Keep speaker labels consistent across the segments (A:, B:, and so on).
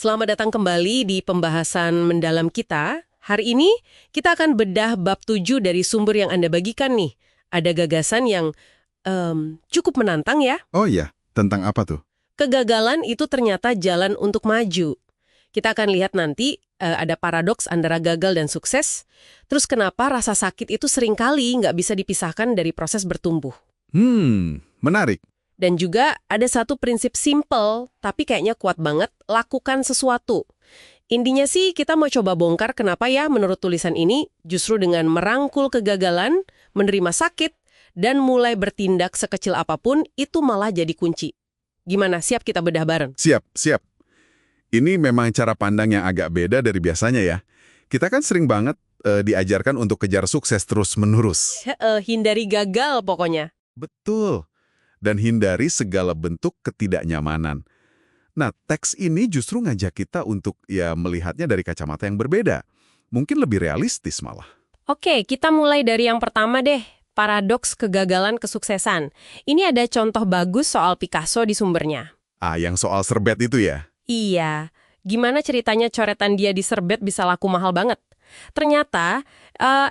A: Selamat datang kembali di pembahasan mendalam kita. Hari ini kita akan bedah bab 7 dari sumber yang Anda bagikan nih. Ada gagasan yang cukup menantang ya.
B: Oh iya, tentang apa tuh?
A: Kegagalan itu ternyata jalan untuk maju. Kita akan lihat nanti ada paradoks antara gagal dan sukses. Terus kenapa rasa sakit itu seringkali nggak bisa dipisahkan dari proses bertumbuh.
B: Menarik.
A: Dan juga ada satu prinsip simple, tapi kayaknya kuat banget, lakukan sesuatu. Intinya sih kita mau coba bongkar kenapa ya menurut tulisan ini justru dengan merangkul kegagalan, menerima sakit, dan mulai bertindak sekecil apapun itu malah jadi kunci. Gimana, siap kita bedah bareng?
B: Siap, siap. Ini memang cara pandang yang agak beda dari biasanya ya. Kita kan sering banget diajarkan untuk kejar sukses terus-menerus.
A: Hindari gagal pokoknya.
B: Betul. Dan hindari segala bentuk ketidaknyamanan. Nah, teks ini justru ngajak kita untuk melihatnya dari kacamata yang berbeda. Mungkin lebih realistis malah.
A: Oke, kita mulai dari yang pertama deh. Paradoks kegagalan kesuksesan. Ini ada contoh bagus soal Picasso di sumbernya.
B: Yang soal serbet itu ya?
A: Iya. Gimana ceritanya coretan dia di serbet bisa laku mahal banget? Ternyata,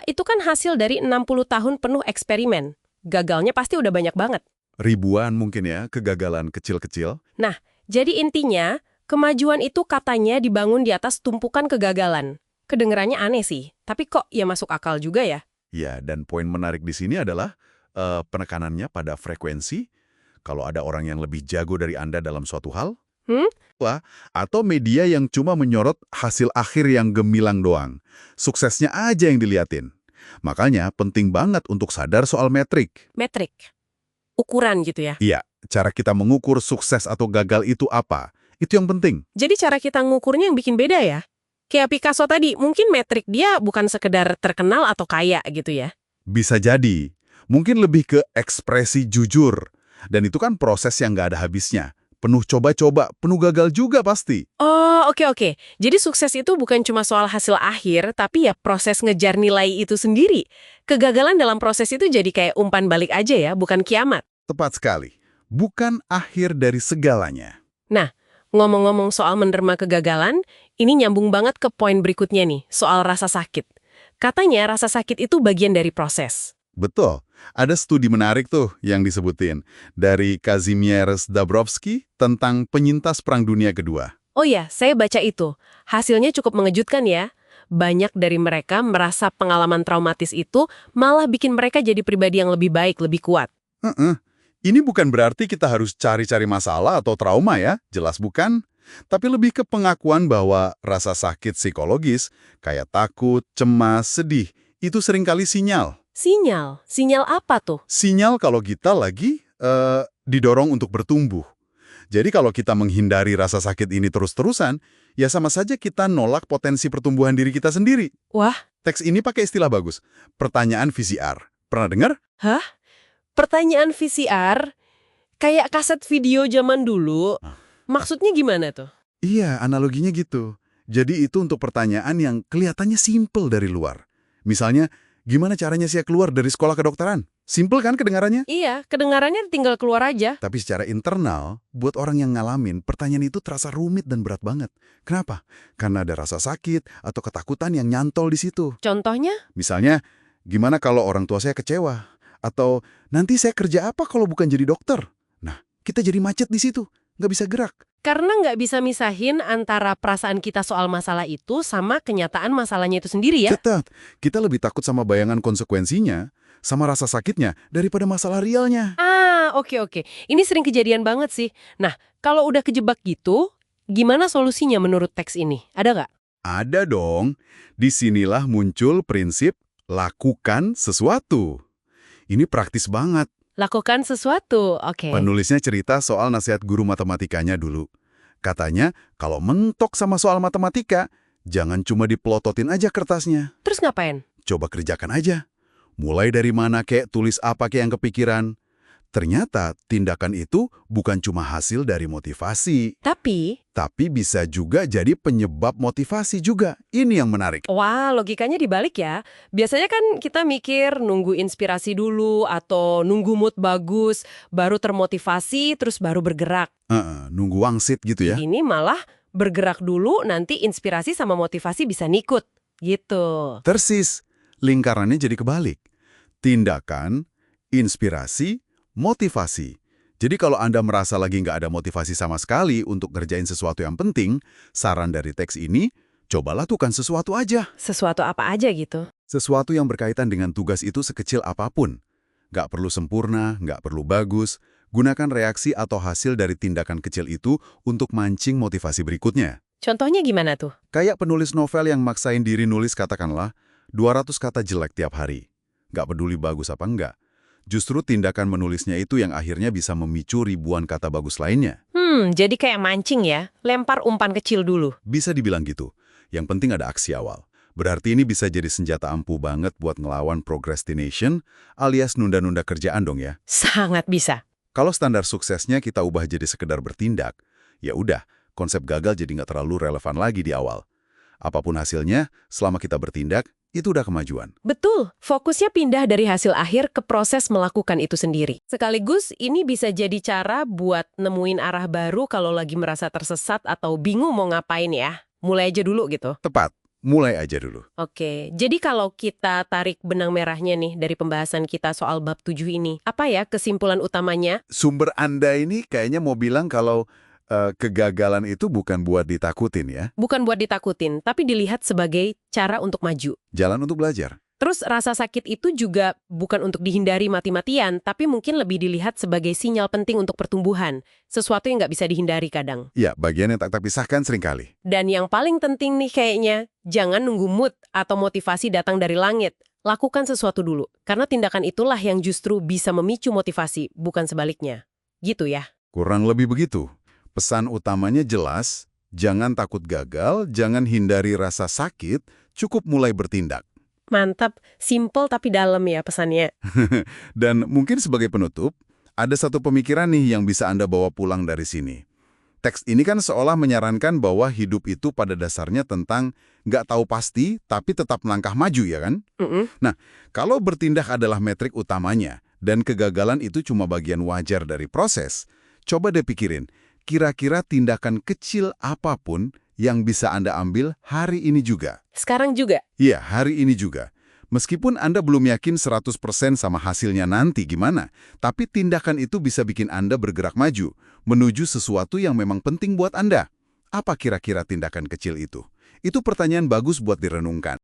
A: itu kan hasil dari 60 tahun penuh eksperimen. Gagalnya pasti udah banyak banget.
B: Ribuan mungkin ya, kegagalan kecil-kecil.
A: Nah, jadi intinya, kemajuan itu katanya dibangun di atas tumpukan kegagalan. Kedengerannya aneh sih, tapi kok ya masuk akal juga ya?
B: Ya, dan poin menarik di sini adalah penekanannya pada frekuensi. Kalau ada orang yang lebih jago dari Anda dalam suatu hal, atau media yang cuma menyorot hasil akhir yang gemilang doang. Suksesnya aja yang diliatin. Makanya penting banget untuk sadar soal metrik.
A: Metrik. Ukuran gitu ya?
B: Iya, cara kita mengukur sukses atau gagal itu apa? Itu yang penting.
A: Jadi cara kita ngukurnya yang bikin beda ya? Kayak Picasso tadi, mungkin metrik dia bukan sekedar terkenal atau kaya gitu ya?
B: Bisa jadi. Mungkin lebih ke ekspresi jujur. Dan itu kan proses yang nggak ada habisnya. Penuh coba-coba, penuh gagal juga pasti.
A: Oh, oke. Jadi sukses itu bukan cuma soal hasil akhir, tapi ya proses ngejar nilai itu sendiri. Kegagalan dalam proses itu jadi kayak umpan balik aja ya, bukan kiamat.
B: Tepat sekali. Bukan akhir dari segalanya.
A: Nah, ngomong-ngomong soal menerima kegagalan, ini nyambung banget ke poin berikutnya nih, soal rasa sakit. Katanya rasa sakit itu bagian dari proses.
B: Betul. Ada studi menarik tuh yang disebutin dari Kazimierz Dabrowski tentang penyintas Perang Dunia Kedua.
A: Oh ya, saya baca itu. Hasilnya cukup mengejutkan ya. Banyak dari mereka merasa pengalaman traumatis itu malah bikin mereka jadi pribadi yang lebih baik, lebih kuat.
B: Ini bukan berarti kita harus cari-cari masalah atau trauma ya, jelas bukan. Tapi lebih ke pengakuan bahwa rasa sakit psikologis, kayak takut, cemas, sedih, itu seringkali sinyal.
A: Sinyal? Sinyal apa tuh?
B: Sinyal kalau kita lagi didorong untuk bertumbuh. Jadi kalau kita menghindari rasa sakit ini terus-terusan, ya sama saja kita nolak potensi pertumbuhan diri kita sendiri.
A: Wah.
B: Teks ini pakai istilah bagus, pertanyaan VCR. Pernah dengar?
A: Hah? Pertanyaan VCR? Kayak kaset video zaman dulu? Maksudnya gimana tuh?
B: Iya, analoginya gitu. Jadi itu untuk pertanyaan yang kelihatannya simpel dari luar. Misalnya, gimana caranya saya keluar dari sekolah kedokteran? Simpel kan kedengarannya?
A: Iya, kedengarannya tinggal keluar aja.
B: Tapi secara internal, buat orang yang ngalamin, pertanyaan itu terasa rumit dan berat banget. Kenapa? Karena ada rasa sakit atau ketakutan yang nyantol di situ.
A: Contohnya?
B: Misalnya, gimana kalau orang tua saya kecewa? Atau, nanti saya kerja apa kalau bukan jadi dokter? Nah, kita jadi macet di situ, nggak bisa gerak.
A: Karena nggak bisa misahin antara perasaan kita soal masalah itu sama kenyataan masalahnya itu sendiri ya?
B: Ketat, kita lebih takut sama bayangan konsekuensinya, sama rasa sakitnya, daripada masalah realnya.
A: Oke. Ini sering kejadian banget sih. Nah, kalau udah kejebak gitu, gimana solusinya menurut teks ini? Ada nggak?
B: Ada dong. Disinilah muncul prinsip lakukan sesuatu. Ini praktis banget.
A: Lakukan sesuatu, oke.
B: Penulisnya cerita soal nasihat guru matematikanya dulu. Katanya, kalau mentok sama soal matematika, jangan cuma dipelototin aja kertasnya.
A: Terus ngapain?
B: Coba kerjakan aja. Mulai dari mana kek, tulis apa kek yang kepikiran. Ternyata tindakan itu bukan cuma hasil dari motivasi, tapi bisa juga jadi penyebab motivasi juga. Ini yang menarik.
A: Wah, logikanya dibalik ya. Biasanya kan kita mikir nunggu inspirasi dulu atau nunggu mood bagus, baru termotivasi, terus baru bergerak.
B: Nunggu wangsit gitu ya.
A: Ini malah Bergerak dulu, nanti inspirasi sama motivasi bisa ngikut. Gitu.
B: Persis, lingkarannya jadi kebalik. Tindakan, inspirasi, motivasi. Jadi kalau Anda merasa lagi nggak ada motivasi sama sekali untuk ngerjain sesuatu yang penting, saran dari teks ini, coba lakukan sesuatu aja.
A: Sesuatu apa aja gitu.
B: Sesuatu yang berkaitan dengan tugas itu sekecil apapun. Nggak perlu sempurna, nggak perlu bagus. Gunakan reaksi atau hasil dari tindakan kecil itu untuk mancing motivasi berikutnya.
A: Contohnya gimana tuh?
B: Kayak penulis novel yang maksain diri nulis katakanlah 200 kata jelek tiap hari. Nggak peduli bagus apa enggak. Justru tindakan menulisnya itu yang akhirnya bisa memicu ribuan kata bagus lainnya.
A: Jadi kayak mancing ya, lempar umpan kecil dulu.
B: Bisa dibilang gitu. Yang penting ada aksi awal. Berarti ini bisa jadi senjata ampuh banget buat ngelawan procrastination alias nunda-nunda kerjaan dong ya.
A: Sangat bisa.
B: Kalau standar suksesnya kita ubah jadi sekedar bertindak, ya udah, konsep gagal jadi nggak terlalu relevan lagi di awal. Apapun hasilnya, selama kita bertindak, itu udah kemajuan.
A: Betul, fokusnya pindah dari hasil akhir ke proses melakukan itu sendiri. Sekaligus ini bisa jadi cara buat nemuin arah baru kalau lagi merasa tersesat atau bingung mau ngapain ya. Mulai aja dulu gitu.
B: Tepat, mulai aja dulu.
A: Oke, jadi kalau kita tarik benang merahnya nih dari pembahasan kita soal bab 7 ini, apa ya kesimpulan utamanya?
B: Sumber Anda ini kayaknya mau bilang kalau kegagalan itu bukan buat ditakutin ya.
A: Bukan buat ditakutin, tapi dilihat sebagai cara untuk maju.
B: Jalan untuk belajar.
A: Terus rasa sakit itu juga bukan untuk dihindari mati-matian, tapi mungkin lebih dilihat sebagai sinyal penting untuk pertumbuhan. Sesuatu yang nggak bisa dihindari kadang.
B: Ya, bagian yang tak terpisahkan seringkali.
A: Dan yang paling penting nih kayaknya, jangan nunggu mood atau motivasi datang dari langit. Lakukan sesuatu dulu, karena tindakan itulah yang justru bisa memicu motivasi, bukan sebaliknya. Gitu ya.
B: Kurang lebih begitu. Pesan utamanya jelas, jangan takut gagal, jangan hindari rasa sakit, cukup mulai bertindak.
A: Mantap, simple tapi dalam ya pesannya.
B: Dan mungkin sebagai penutup, ada satu pemikiran nih yang bisa Anda bawa pulang dari sini. Teks ini kan seolah menyarankan bahwa hidup itu pada dasarnya tentang nggak tahu pasti, tapi tetap melangkah maju ya kan? Nah, kalau bertindak adalah metrik utamanya, dan kegagalan itu cuma bagian wajar dari proses, coba deh pikirin, kira-kira tindakan kecil apapun yang bisa Anda ambil hari ini juga.
A: Sekarang juga?
B: Iya, hari ini juga. Meskipun Anda belum yakin 100% sama hasilnya nanti gimana, tapi tindakan itu bisa bikin Anda bergerak maju, menuju sesuatu yang memang penting buat Anda. Apa kira-kira tindakan kecil itu? Itu pertanyaan bagus buat direnungkan.